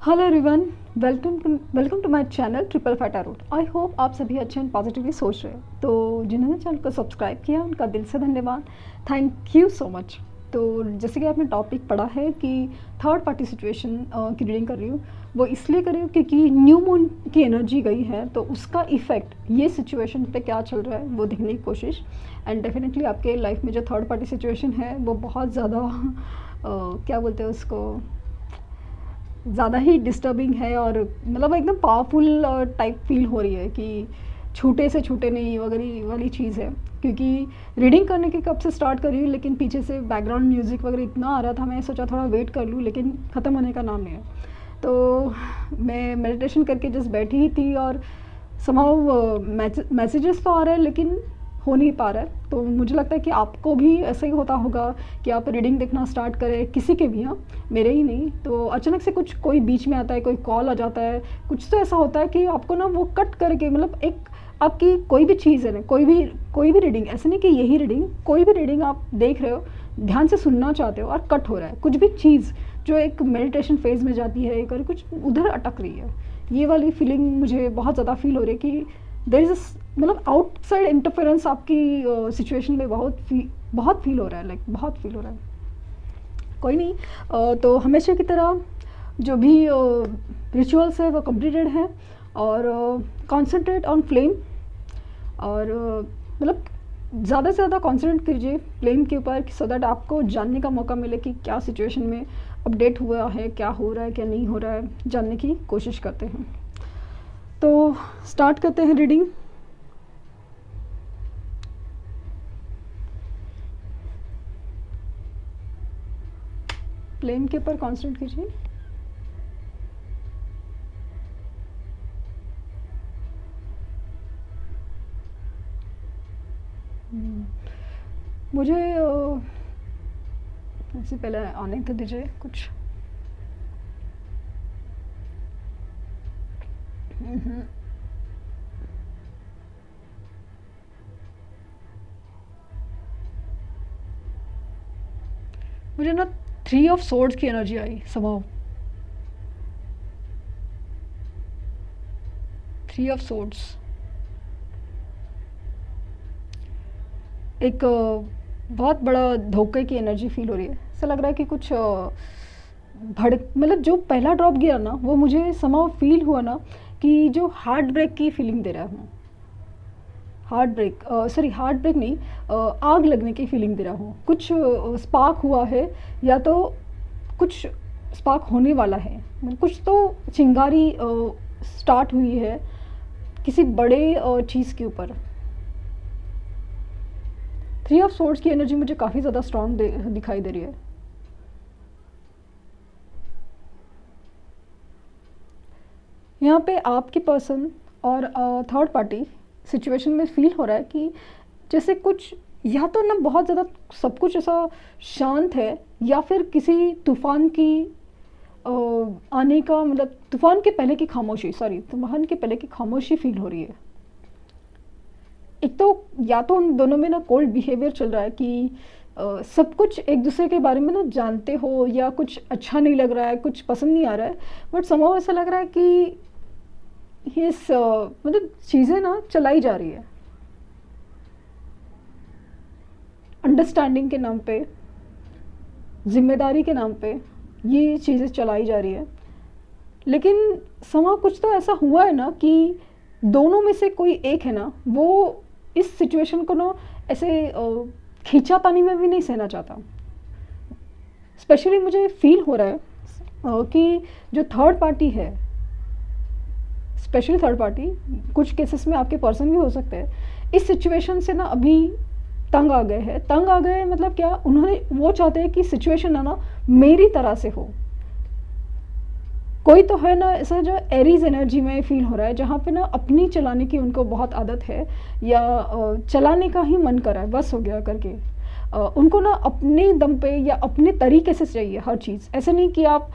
Hello everyone, welcome to my channel triple fighter root. I hope आप सभी अच्छे and positively सोच रहे हैं। तो जिन्होंने चैनल को सब्सक्राइब किया उनका दिल से धन्यवाद, थैंक यू सो मच। तो जैसे कि आपने टॉपिक पढ़ा है कि थर्ड पार्टी सिचुएशन की रीडिंग कर रही हूँ, वो इसलिए कर रही हूँ क्योंकि न्यू मून की एनर्जी गई है, तो उसका इफेक्ट ये सिचुएशन पे क्या चल रहा है वो देखने की कोशिश। एंड डेफिनेटली आपके लाइफ में जो थर्ड पार्टी सिचुएशन है वो बहुत ज़्यादा क्या बोलते हैं उसको, ज़्यादा ही डिस्टर्बिंग है और मतलब एकदम पावरफुल टाइप फील हो रही है कि छूटे से छूटे नहीं वगैरह वाली चीज़ है। क्योंकि रीडिंग करने के कब से स्टार्ट कर रही हूँ, लेकिन पीछे से बैकग्राउंड म्यूज़िक वगैरह इतना आ रहा था, मैं सोचा थोड़ा वेट कर लूँ, लेकिन ख़त्म होने का नाम नहीं है। तो मैं मेडिटेशन करके जस्ट बैठी ही थी और समहाउ मैसेजेस तो आ रहे हैं लेकिन हो नहीं पा रहा है। तो मुझे लगता है कि आपको भी ऐसा ही होता होगा कि आप रीडिंग देखना स्टार्ट करें, किसी के भी, हाँ मेरे ही नहीं, तो अचानक से कुछ कोई बीच में आता है, कोई कॉल आ जाता है, कुछ तो ऐसा होता है कि आपको ना वो कट करके, मतलब एक आपकी कोई भी चीज़ है ना, कोई भी रीडिंग, ऐसे नहीं कि यही रीडिंग, कोई भी रीडिंग आप देख रहे हो, ध्यान से सुनना चाहते हो और कट हो रहा है, कुछ भी चीज़ जो एक मेडिटेशन फेज में जाती है एक और कुछ उधर अटक रही है। ये वाली फीलिंग मुझे बहुत ज़्यादा फील हो रही है कि देयर इज़ मतलब आउटसाइड इंटरफेरेंस आपकी सिचुएशन में बहुत फील हो रहा है, लाइक बहुत फील हो रहा है। कोई नहीं, तो हमेशा की तरह जो भी रिचुअल्स है वो कंप्लीटेड है और कॉन्सेंट्रेट ऑन फ्लेम और मतलब ज़्यादा से ज़्यादा कॉन्सेंट्रेट कीजिए फ्लेम के ऊपर, सो दैट आपको जानने का मौका मिले कि क्या सिचुएशन में अपडेट हुआ है, क्या हो रहा है, क्या नहीं हो रहा है, जानने की कोशिश करते हैं। तो स्टार्ट करते हैं रीडिंग। फ्लेम के ऊपर कॉन्सेंट्रेट कीजिए। मुझे इससे पहले आने तो दीजिए कुछ। मुझे ना 3 ऑफ सोर्ड्स की energy I somehow. 3 of swords एक बहुत बड़ा धोखे की एनर्जी फील हो रही है। ऐसा लग रहा है कि कुछ भड़क, मतलब जो पहला ड्रॉप गिरा ना, वो मुझे समहाउ फील हुआ ना कि जो हार्ट ब्रेक की फीलिंग दे रहा हूँ, हार्ट ब्रेक नहीं, आग लगने की फीलिंग दे रहा हूँ। कुछ स्पार्क हुआ है या तो कुछ स्पार्क होने वाला है, कुछ तो चिंगारी स्टार्ट हुई है किसी बड़े चीज़ के ऊपर। 3 ऑफ सोर्ड्स की एनर्जी मुझे काफ़ी ज़्यादा स्ट्रॉन्ग दिखाई दे रही है। यहाँ पे आपकी पर्सन और थर्ड पार्टी सिचुएशन में फील हो रहा है कि जैसे कुछ या तो ना बहुत ज़्यादा सब कुछ ऐसा शांत है, या फिर किसी तूफान की आने का, मतलब तूफान के पहले की खामोशी, तूफान के पहले की खामोशी फील हो रही है। एक तो या तो उन दोनों में ना कोल्ड बिहेवियर चल रहा है कि सब कुछ एक दूसरे के बारे में ना जानते हो, या कुछ अच्छा नहीं लग रहा है, कुछ पसंद नहीं आ रहा है, बट समहाउ ऐसा लग रहा है कि इस मतलब चीज़ें ना चलाई जा रही है अंडरस्टैंडिंग के नाम पे, जिम्मेदारी के नाम पे ये चीज़ें चलाई जा रही है। लेकिन समहाउ कुछ तो ऐसा हुआ है ना कि दोनों में से कोई एक है ना, वो इस सिचुएशन को ना ऐसे खींचातानी में भी नहीं सहना चाहता। स्पेशली मुझे फील हो रहा है कि जो थर्ड पार्टी है, स्पेशली थर्ड पार्टी, कुछ केसेस में आपके पर्सन भी हो सकते हैं, इस सिचुएशन से ना अभी तंग आ गए हैं। तंग आ गए मतलब क्या, उन्होंने वो चाहते हैं कि सिचुएशन ना मेरी तरह से हो। कोई तो है ना ऐसा जो एरीज एनर्जी में फील हो रहा है, जहाँ पे ना अपनी चलाने की उनको बहुत आदत है, या चलाने का ही मन कर रहा है, बस हो गया करके। उनको ना अपने दम पे या अपने तरीके से चाहिए हर चीज़। ऐसा नहीं कि आप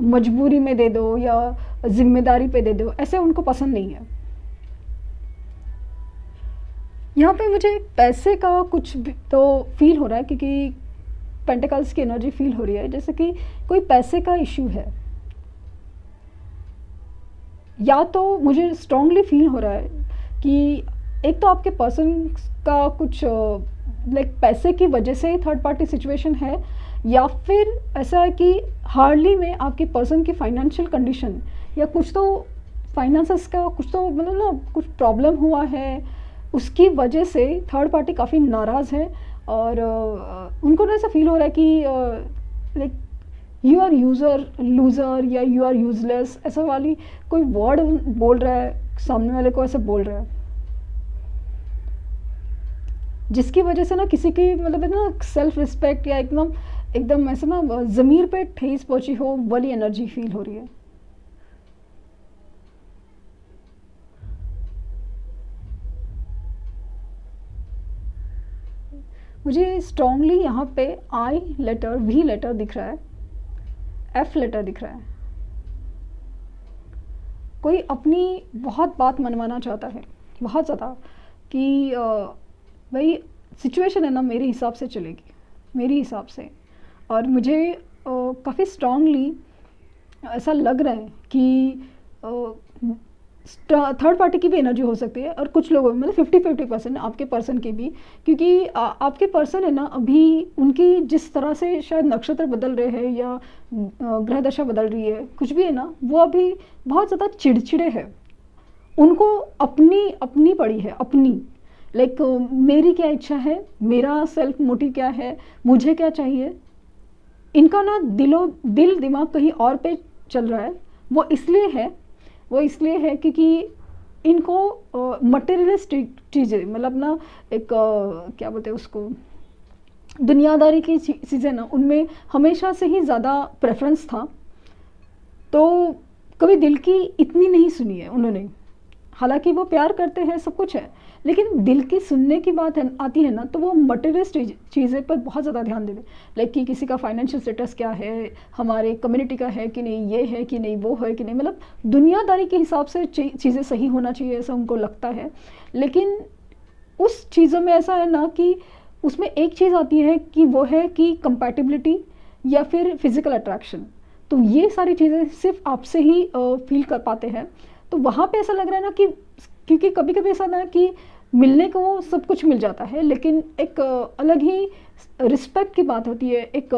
मजबूरी में दे दो या जिम्मेदारी पे दे दो, ऐसे उनको पसंद नहीं है। यहाँ पे मुझे पैसे का कुछ भी तो फील हो रहा है, क्योंकि पेंटिकल्स की एनर्जी फील हो रही है, जैसे कि कोई पैसे का इशू है, या तो मुझे स्ट्रांगली फील हो रहा है कि एक तो आपके पर्सन का कुछ लाइक पैसे की वजह से ही थर्ड पार्टी सिचुएशन है, या फिर ऐसा है कि हार्डली में आपके पर्सन की फाइनेंशियल कंडीशन या कुछ तो फाइनेंसेस का कुछ तो मतलब ना कुछ प्रॉब्लम हुआ है, उसकी वजह से थर्ड पार्टी काफ़ी नाराज़ है। और उनको ना ऐसा फील हो रहा है कि like you are user loser या यू आर यूजलेस, ऐसा वाली कोई वर्ड बोल रहा है, सामने वाले को ऐसा बोल रहा है, जिसकी वजह से ना किसी की मतलब है ना सेल्फ रिस्पेक्ट या एकदम एकदम ऐसे ना ज़मीर पे ठेस पहुंची हो वाली एनर्जी फील हो रही है। मुझे स्ट्रांगली यहाँ पे आई लेटर, वी लेटर दिख रहा है, एफ लेटर दिख रहा है। कोई अपनी बहुत बात मनवाना चाहता है बहुत ज़्यादा कि भाई सिचुएशन है ना मेरे हिसाब से चलेगी, मेरे हिसाब से। और मुझे काफ़ी स्ट्रांगली ऐसा लग रहा है कि थर्ड पार्टी की भी एनर्जी हो सकती है और कुछ लोगों में मतलब 50-50% आपके पर्सन की भी, क्योंकि आपके पर्सन है ना अभी उनकी जिस तरह से शायद नक्षत्र बदल रहे हैं या ग्रह दशा बदल रही है, कुछ भी है ना, वो अभी बहुत ज़्यादा चिड़चिड़े हैं। उनको अपनी अपनी पड़ी है, अपनी लाइक मेरी क्या इच्छा है, मेरा सेल्फ मोटिव क्या है, मुझे क्या चाहिए। इनका ना दिल दिमाग कहीं और पे चल रहा है। वो इसलिए है क्योंकि इनको मटेरियलिस्टिक चीज़ें मतलब ना एक क्या बोलते हैं उसको, दुनियादारी की चीज़ें ना उनमें हमेशा से ही ज़्यादा प्रेफरेंस था। तो कभी दिल की इतनी नहीं सुनी है उन्होंने। हालांकि वो प्यार करते हैं, सब कुछ है, लेकिन दिल की सुनने की बात है आती है ना, तो वो मटेरियलिस्ट चीज़ें पर बहुत ज़्यादा ध्यान देते। लाइक कि किसी का फाइनेंशियल स्टेटस क्या है, हमारे कम्युनिटी का है कि नहीं, ये है कि नहीं, वो है कि नहीं, मतलब दुनियादारी के हिसाब से चीज़ें सही होना चाहिए ऐसा उनको लगता है। लेकिन उस चीज़ों में ऐसा है ना कि उसमें एक चीज़ आती है कि वो है कि कंपैटिबिलिटी या फिर फिजिकल अट्रैक्शन। तो ये सारी चीज़ें सिर्फ आपसे ही फील कर पाते हैं। तो वहाँ पे ऐसा लग रहा है ना कि क्योंकि कभी कभी ऐसा ना कि मिलने को वो सब कुछ मिल जाता है, लेकिन एक अलग ही रिस्पेक्ट की बात होती है, एक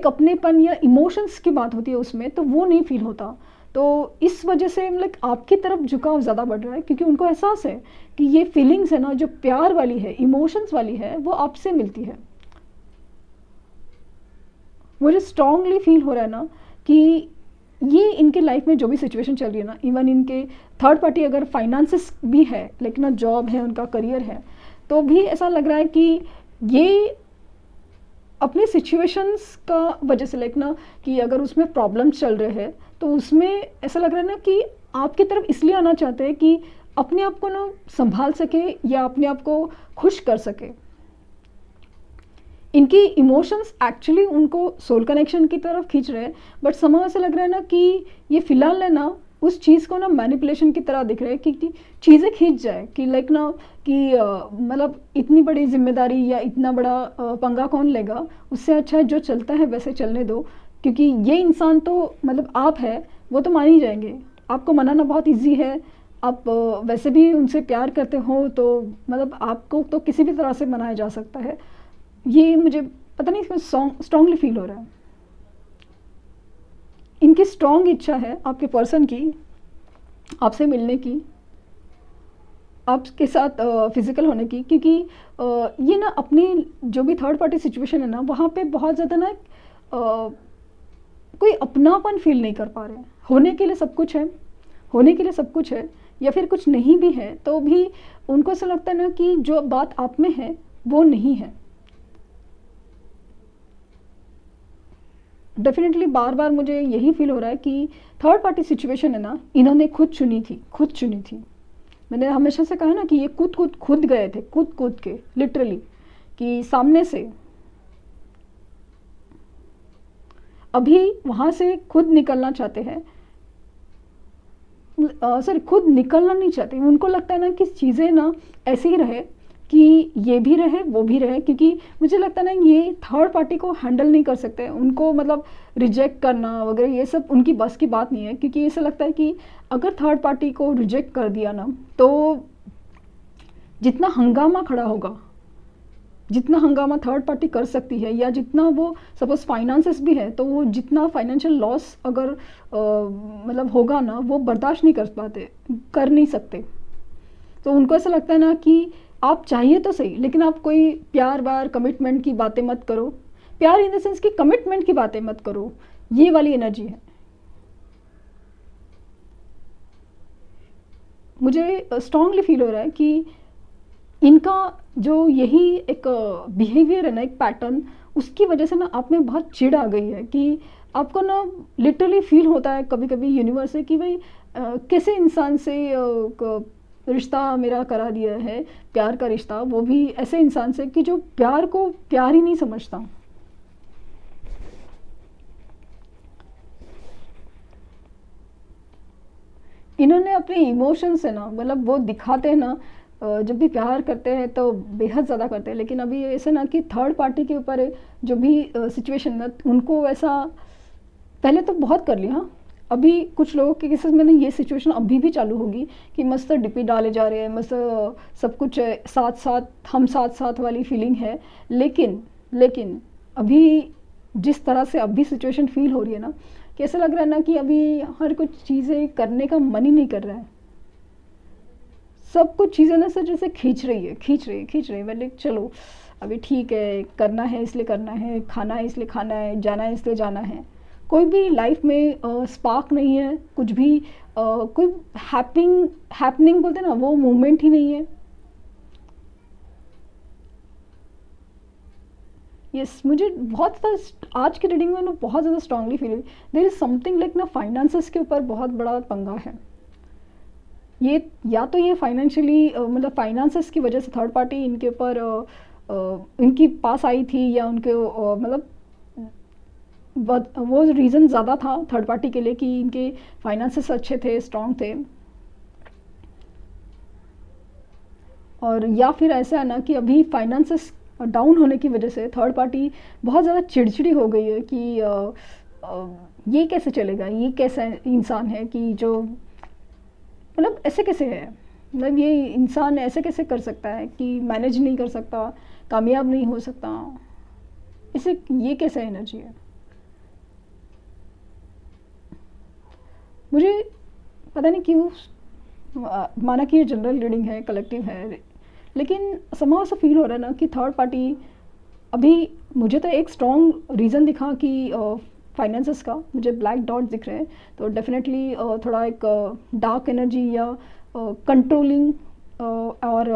अपनेपन या इमोशंस की बात होती है उसमें, तो वो नहीं फील होता। तो इस वजह से लाइक आपकी तरफ झुकाव ज़्यादा बढ़ रहा है, क्योंकि उनको एहसास है कि ये फीलिंग्स है ना जो प्यार वाली है, इमोशंस वाली है, वो आपसे मिलती है। मुझे स्ट्रांगली फील हो रहा है ना कि ये इनके लाइफ में जो भी सिचुएशन चल रही है ना, इवन इनके थर्ड पार्टी अगर फाइनेंसेस भी है, लेकिन ना जॉब है, उनका करियर है, तो भी ऐसा लग रहा है कि ये अपने सिचुएशंस का वजह से लाइक ना कि अगर उसमें प्रॉब्लम्स चल रहे हैं तो उसमें ऐसा लग रहा है ना कि आपकी तरफ इसलिए आना चाहते हैं कि अपने आप को ना संभाल सके या अपने आप को खुश कर सके। इनकी इमोशंस एक्चुअली उनको सोल कनेक्शन की तरफ खींच रहे हैं, बट समझ ऐसा लग रहा है ना कि ये फिलहाल है ना उस चीज़ को ना मैनिपुलेशन की तरह दिख रहे हैं कि चीज़ें खींच जाए कि लाइक ना कि मतलब इतनी बड़ी जिम्मेदारी या इतना बड़ा पंगा कौन लेगा, उससे अच्छा है जो चलता है वैसे चलने दो, क्योंकि ये इंसान तो मतलब आप है, वो तो मान ही जाएंगे। आपको मनाना बहुत ईजी है, आप वैसे भी उनसे प्यार करते हो, तो मतलब आपको तो किसी भी तरह से मनाया जा सकता है। ये मुझे पता नहीं इसमें स्ट्रांगली फील हो रहा है। इनकी स्ट्रांग इच्छा है आपके पर्सन की आपसे मिलने की, आपके साथ फिजिकल होने की, क्योंकि ये ना अपनी जो भी थर्ड पार्टी सिचुएशन है ना, वहाँ पे बहुत ज़्यादा ना कोई अपनापन फील नहीं कर पा रहे हैं। होने के लिए सब कुछ है, होने के लिए सब कुछ है, या फिर कुछ नहीं भी है तो भी उनको ऐसा लगता है ना कि जो बात आप में है वो नहीं है। डेफिनेटली बार बार मुझे यही फील हो रहा है कि थर्ड पार्टी सिचुएशन है ना, इन्होंने खुद चुनी थी। मैंने हमेशा से कहा ना कि ये खुद गए थे, कूद के लिटरली, कि सामने से अभी वहाँ से खुद निकलना चाहते हैं। सॉरी, खुद निकलना नहीं चाहते, उनको लगता है ना कि चीज़ें ना ऐसे ही रहे कि ये भी रहे वो भी रहे, क्योंकि मुझे लगता है ना ये थर्ड पार्टी को हैंडल नहीं कर सकते, उनको मतलब रिजेक्ट करना वगैरह ये सब उनकी बस की बात नहीं है। क्योंकि ऐसा लगता है कि अगर थर्ड पार्टी को रिजेक्ट कर दिया ना तो जितना हंगामा खड़ा होगा, जितना हंगामा थर्ड पार्टी कर सकती है, या जितना वो सपोज फाइनेंसेस भी है तो वो जितना फाइनेंशियल लॉस अगर मतलब होगा ना वो बर्दाश्त नहीं कर पाते, कर नहीं सकते। तो उनको ऐसा लगता है ना कि आप चाहिए तो सही लेकिन आप कोई प्यार व्यार कमिटमेंट की बातें मत करो, प्यार इन द सेंस कि कमिटमेंट की बातें मत करो, ये वाली एनर्जी है। मुझे स्ट्रांगली फील हो रहा है कि इनका जो यही एक बिहेवियर है ना, एक पैटर्न, उसकी वजह से ना आप में बहुत चिढ़ आ गई है कि आपको ना लिटरली फील होता है कभी कभी यूनिवर्स से कि भाई कैसे इंसान से रिश्ता मेरा करा दिया है, प्यार का रिश्ता, वो भी ऐसे इंसान से कि जो प्यार को प्यार ही नहीं समझता। इन्होंने अपने इमोशन से ना मतलब वो दिखाते हैं ना, जब भी प्यार करते हैं तो बेहद ज़्यादा करते हैं, लेकिन अभी ऐसे ना कि थर्ड पार्टी के ऊपर जो भी सिचुएशन ना उनको वैसा पहले तो बहुत कर लिया। अभी कुछ लोगों के केसेस में ना ये सिचुएशन अभी भी चालू होगी कि मस्त डीपी डाले जा रहे हैं, मस्त सब कुछ साथ साथ हम साथ साथ वाली फीलिंग है। लेकिन अभी जिस तरह से अभी सिचुएशन फील हो रही है ना, कैसे लग रहा है ना कि अभी हर कुछ चीज़ें करने का मन ही नहीं कर रहा है, सब कुछ चीज़ें ना सर जैसे खींच रही है। मैंने चलो अभी ठीक है, करना है इसलिए करना है, खाना है इसलिए खाना है, जाना है इसलिए जाना है। कोई भी लाइफ में स्पार्क नहीं है, कुछ भी कोई हैपनिंग बोलते हैं ना वो मोमेंट ही नहीं है। यस मुझे बहुत ज़्यादा आज की रीडिंग में ना बहुत ज़्यादा स्ट्रांगली फील हुई देयर इज़ समथिंग लाइक ना फाइनेंसेस के ऊपर बहुत बड़ा पंगा है। ये या तो ये फाइनेंशियली मतलब फाइनेंसेस की वजह से थर्ड पार्टी इनके ऊपर इनकी पास आई थी, या उनके मतलब वो रीज़न ज़्यादा था थर्ड पार्टी के लिए कि इनके फाइनेंसेस अच्छे थे, स्ट्रांग थे। और या फिर ऐसा है ना कि अभी फाइनेंसेस डाउन होने की वजह से थर्ड पार्टी बहुत ज़्यादा चिड़चिड़ी हो गई है कि ये कैसे चलेगा, ये कैसा इंसान है कि जो मतलब ऐसे कैसे है, मतलब ये इंसान ऐसे कैसे कर सकता है कि मैनेज नहीं कर सकता, कामयाब नहीं हो सकता, इसे ये कैसा एनर्जी है। मुझे पता नहीं क्यों माना कि ये जनरल रीडिंग है, कलेक्टिव है, लेकिन समाव से फील हो रहा है ना कि थर्ड पार्टी अभी मुझे तो एक स्ट्रॉन्ग रीज़न दिखा कि फाइनेंसेस का, मुझे ब्लैक डॉट दिख रहे हैं, तो डेफिनेटली थोड़ा एक डार्क एनर्जी या कंट्रोलिंग और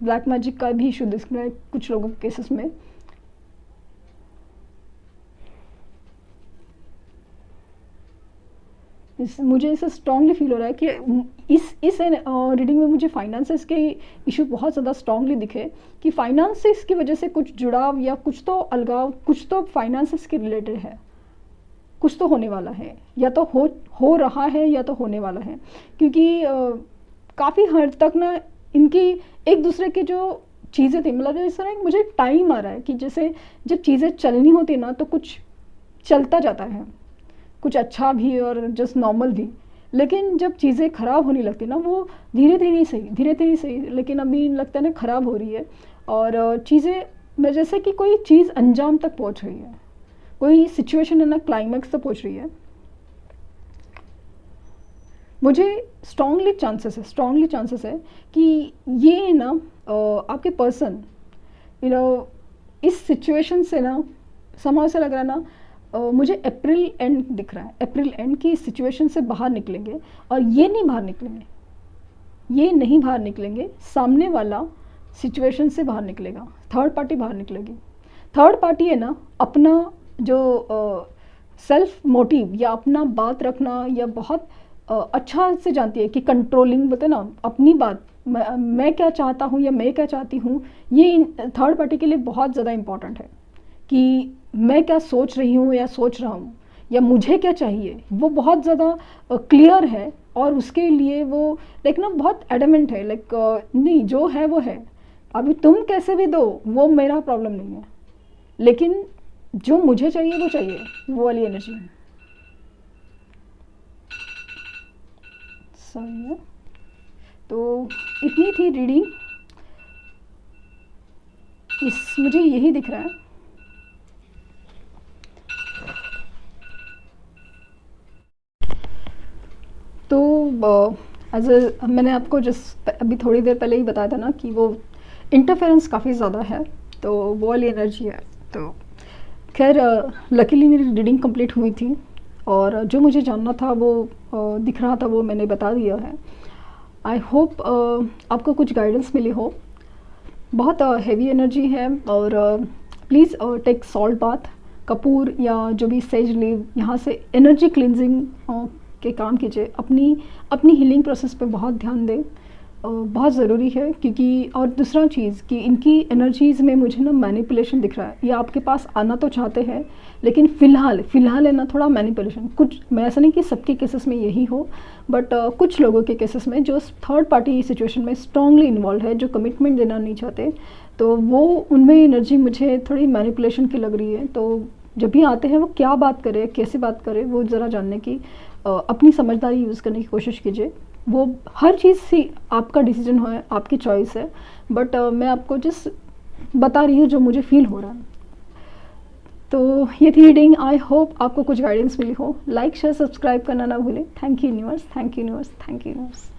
ब्लैक मैजिक का भी इशू दिख रहा है कुछ लोगों के केसेस में। मुझे ऐसा स्ट्रांगली फील हो रहा है कि इस रीडिंग में मुझे फाइनेंसेस के इशू बहुत ज़्यादा स्ट्रांगली दिखे कि फाइनेंसेस की वजह से कुछ जुड़ाव या कुछ तो अलगाव, कुछ तो फाइनेंसेस के रिलेटेड है, कुछ तो होने वाला है, या तो हो रहा है या तो होने वाला है। क्योंकि काफ़ी हद तक ना इनकी एक दूसरे की जो चीज़ें थी, मतलब इस तरह मुझे टाइम आ रहा है कि जैसे जब चीज़ें चलनी होती ना तो कुछ चलता जाता है, कुछ अच्छा भी और जस्ट नॉर्मल भी, लेकिन जब चीज़ें ख़राब होने लगती ना वो धीरे धीरे सही, लेकिन अभी लगता है ना ख़राब हो रही है। और चीज़ें में जैसे कि कोई चीज़ अंजाम तक पहुंच रही है, कोई सिचुएशन है ना क्लाइमैक्स तक पहुंच रही है। मुझे स्ट्रांगली चांसेस है कि ये ना आपके पर्सन इस सिचुएशन से ना समाव से लग रहा है ना मुझे अप्रैल एंड दिख रहा है, अप्रैल एंड की सिचुएशन से बाहर निकलेंगे। और ये नहीं बाहर निकलेंगे, सामने वाला सिचुएशन से बाहर निकलेगा, थर्ड पार्टी बाहर निकलेगी। थर्ड पार्टी है ना अपना जो सेल्फ मोटिव या अपना बात रखना या बहुत अच्छा से जानती है कि कंट्रोलिंग बोलते ना अपनी बात, मैं क्या चाहता हूँ या मैं क्या चाहती हूँ, ये थर्ड पार्टी के लिए बहुत ज़्यादा इम्पॉर्टेंट है कि मैं क्या सोच रही हूँ या सोच रहा हूँ या मुझे क्या चाहिए, वो बहुत ज़्यादा क्लियर है। और उसके लिए वो लाइक ना बहुत एडमेंट है, लाइक नहीं जो है वो है, अभी तुम कैसे भी दो वो मेरा प्रॉब्लम नहीं है, लेकिन जो मुझे चाहिए वो चाहिए, वो वाली एनर्जी है। सही है। तो इतनी थी रीडिंग, इस मुझे यही दिख रहा है। तो एज मैंने आपको जिस अभी थोड़ी देर पहले ही बताया था ना कि वो इंटरफेरेंस काफ़ी ज़्यादा है, तो वो वाली एनर्जी है। तो खैर लकीली मेरी रीडिंग कंप्लीट हुई थी, और जो मुझे जानना था वो दिख रहा था, वो मैंने बता दिया है। आई होप आपको कुछ गाइडेंस मिली हो। बहुत हेवी एनर्जी है, और प्लीज़ टेक सॉल्ट बाथ, कपूर या जो भी सेज लीव, यहाँ से एनर्जी क्लिनजिंग के काम कीजिए। अपनी अपनी हीलिंग प्रोसेस पे बहुत ध्यान दें, बहुत ज़रूरी है। क्योंकि और दूसरा चीज़ कि इनकी एनर्जीज़ में मुझे ना मैनिपुलेशन दिख रहा है। ये आपके पास आना तो चाहते हैं, लेकिन फ़िलहाल है ना थोड़ा मैनिपुलेशन। कुछ, मैं ऐसा नहीं कि सबके केसेस में यही हो, बट कुछ लोगों के केसेस में जो थर्ड पार्टी सिचुएशन में स्ट्रांगली इन्वॉल्व है, जो कमिटमेंट देना नहीं चाहते, तो वो उनमें एनर्जी मुझे थोड़ी मैनिपुलेशन की लग रही है। तो जब भी आते हैं वो क्या बात करें, कैसे बात करें, वो ज़रा जानने की अपनी समझदारी यूज़ करने की कोशिश कीजिए। वो हर चीज़ से आपका डिसीजन है, आपकी चॉइस है, बट मैं आपको जस्ट बता रही हूँ जो मुझे फील हो रहा है। तो ये थी रीडिंग। आई होप आपको कुछ गाइडेंस मिली हो। लाइक शेयर सब्सक्राइब करना ना भूलें। Thank you universe, thank you universe, thank you universe.